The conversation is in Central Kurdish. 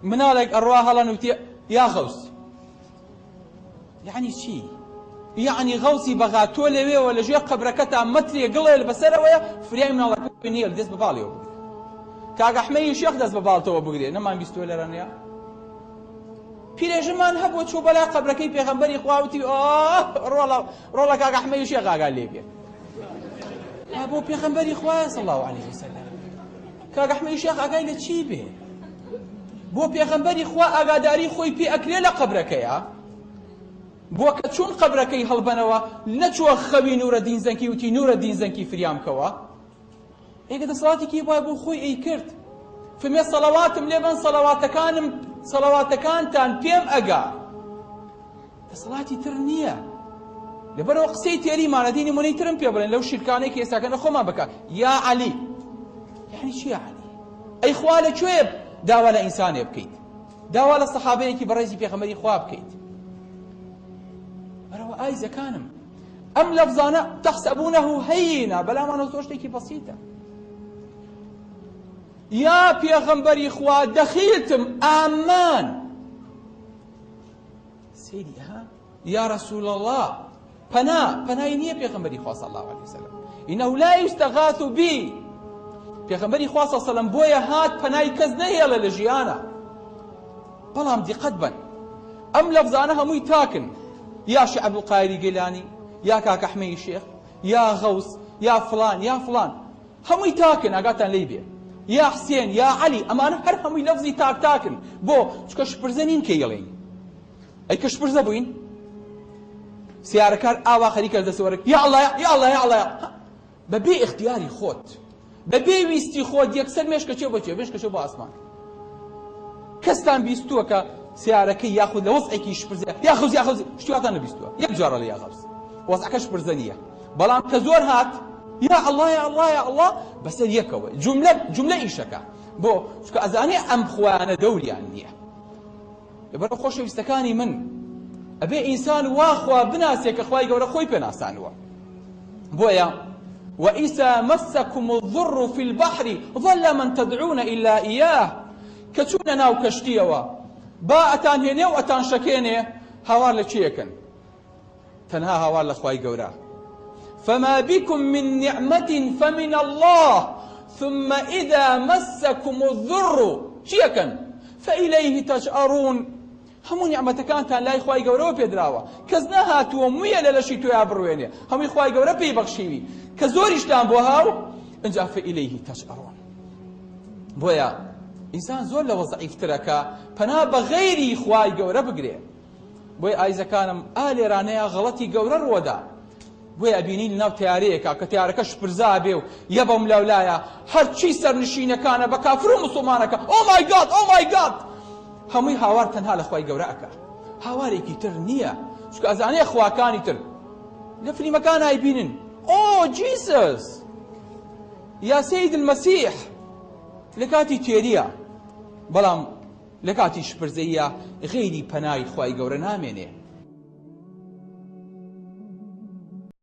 مناڵێک ئەڕوا هەڵەن وتی یا غەوس، یعنی چی؟ یعنی غەوسی بەغا تۆ لەوێەوە لە ژێر قەبرەکەتا مەترێ گڵێ بەسەرەوەیە فریای مناڵەکە نییە دەست بە باڵیەوە بگرێ. کاک ئەحمەدی شێخ دەست بە باڵتەوە بگرێ، نەمان بیستوە لەرەنەیە. پیرێژمان هەبووە چوو بەلای قەبرەکەی پێغەمبەری خوا وتی ڕۆڵە کاک ئەحمەدی شێخ ئاگا لێ بێ. بۆ پێغەمبەری خوایە صلی الله عەلەیه وسەلەم. کاک ئەحمەدی شێخ ئاگای لە چی بێ؟ بۆ پێغەمبەری خوا ئاگاداری خۆی پێ ئەکرێ لە قەبرەکەیە. بۆ کە چوون قەبرەکەی هەڵبەنەوە نەچووە خەوی نورەدین زەنکی وتی نورەدین زەنکی فریام کەوە. ئێگە دەسەڵاتێکی وایە بۆ خۆی ئەی کرد. فمێ سەڵەواتم لێبن سەڵەواتەکانتان پێم ئەگا. دەسەڵاتی تر نییە. لەبەرەوە قسەی تێریمانە دینی مونەی ترم پێ بڵێن لەو شیرکانەی کە ئێستاکەنە خۆمان بکە. یا عەلی. یعنی چی یا عەلی؟ ئەی خوا لەکوێ داوا لە ئینسانێ بکەیت؟ داوا لە سەحابەیەکی بەڕێزی پێغەمبەری خوا بکەیت. بەرەوە ئایزەکانم ئەم لەفزانە تەحسەبونەه هەیینە بەلامانەوە زۆر شتێکی بەسیتە. یا پێغەمبەری خوا دەخیلتم ئامان سەیری یا رسول الله پەنای نییە پێغەمبەری خوا صلی الله علیه وسلم ئینەه لا یستەغاث بی پێغەمبەری خوا صلی الله علیه وسلم بۆیە هات پەنای کەس نەهێڵە لە ژیانە. بەڵام دیقەت بن ئەم لەفزانە هەمووی تاکن. یا شیخ عەبدولقادر گیلانی، یا کاک ئەحمەدی شێخ، یا غەوس، یا فڵان هەمووی تاکن ئاگاتان لێی بێ. یا حسێن، یا عەلی، ئەمانە هەر هەمووی لەفزی تاکن. بۆ چکە شپرزە نین کە یەڵێن. ئەی کە شپرزە بووین سیارەکار ئاوا خەریکە دەسەوەرە یا ئەڵڵا بەبێ ئیختیاری خۆت بەبێ ویستی خۆت یەکسەر مێشکە چێ بۆ چێ مێشکە چێ بۆ ئاسمان. کەستان بیستووە کە سیارەکەی یاخود لە وەزعێکی شپرزە یاخوزی شتیواتان نەبیستووە یەک جارە لە یاغەوز وەزعەکە شپرزە نییە. بەڵام کە زۆر هات یا ئەڵڵا بەسەر یەکەوە جوملە ئیشەکە. بۆ چکە ئەزانێ ئەم خوایانە دەوریان نییە. لەبەرەوە خۆشەویستەکانی من ئەبێ ئینسان واخوا بناسێ کە خوای گەورە خۆی پێناسانووە. بۆیە وإذا مسكم الضر في البحر ظل من تدعون إلا إياه کە چوونە ناو کەشتیەوە با ئەتان هێنێ و ئەتان شەکێنێ هاوار لە چیەکەن؟ تەنها هاوار لە خوای گەورە. فما بكم من نعمة فمن الله ثم إذا مسكم الضر چیەکەن؟ فإليه تجأرون. هەموو نیعمەتەکانتان لای خوای گەورەوە پێدراوە. کەس نەهاتووە مویە لە لەشی تۆیا بڕوێنێ هەمووی خوای گەورە پێی بەخشیوی کە زۆریشتان بۆ هاو ئەجا فإليه تجأرون. بۆیە ئینسان زۆر لە وەزعیفترەکە پەنا بە غەیری خوای گەورە بگرێ. بۆیە ئایزەکانم ئالێرانەیە غەڵەتی گەورە ڕووەدا. بۆیە ئەبینین لەناو تیارەیەکە کە تیارەکە شپرزا بێ و یە بەم لەولایە هەرچی سەرنشینەکانە بە کافر و مسڵمانەکە ئۆ مای گاد هەمووی هاوار تەنها لە خوای گەورە ئەکە. هاوارێکی تر نییە. چکە ئەزانەیە خواکانی تر لە فلیمەکان ئایبینن ئۆ جیسس یا سەید المەسیح لە کاتی تێریە. بەڵام لە کاتی شپرزەیە غەیری پەنای خوای گەورە نامێنێ.